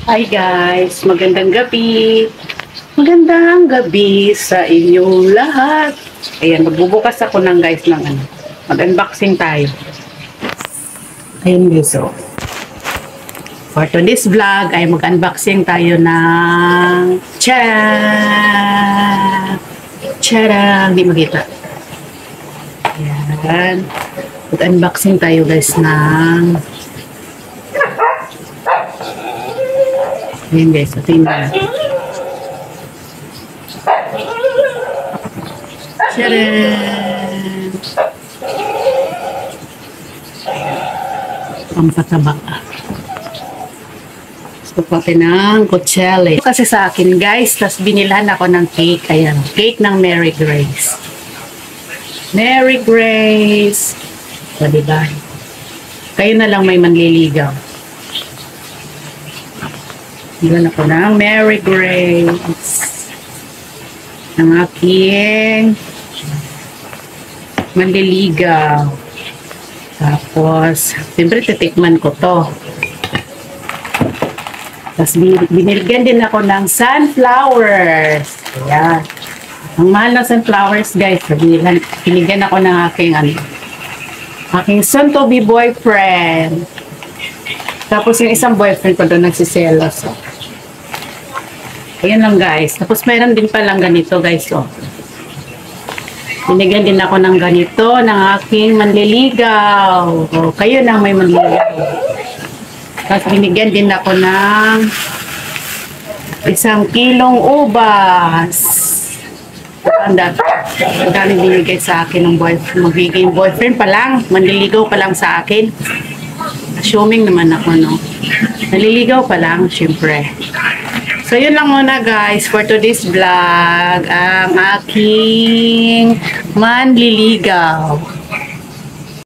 Hi guys, magandang gabi. Magandang gabi sa inyong lahat. Ayan, magbubukas ako ng guys ng ano. Mag-unboxing tayo. Ayun guys, so. For today's vlog ay mag-unboxing tayo ng tcharam! Tcharam! Hindi makita. Ayan. Mag-unboxing tayo guys ng ayan guys, tingnan. Tcharam! Pampataba. Gusto ko ng kutsele. Kasi sa akin guys, tas binilhan ako ng cake. Ayan, cake ng Mary Grace. Mary Grace. O diba? Kayo na lang may manliligaw. Binilhan ako ng Mary Grace. Ng aking manliligaw. Tapos, siyempre titikman ko to. Tapos, binilgan din ako ng sunflowers. Ayan. Ang mahal ng sunflowers, guys. Binigyan ako ng aking soon-to-be boyfriend. Tapos, yung isang boyfriend ko doon nagsiselos. So. Ayan lang, guys. Tapos, mayroon din palang ganito, guys. So. Binigyan din ako ng ganito ng aking manliligaw. O, kayo na may manliligaw. Tapos binigyan din ako ng 1 kilong ubas. Ang dami binigay sa akin ng boyfriend. Magiging boyfriend pa lang. Manliligaw pa lang sa akin. Assuming naman ako, no? Naliligaw pa lang, syempre. So, yun lang muna guys for today's vlog. Ang aking manliligaw.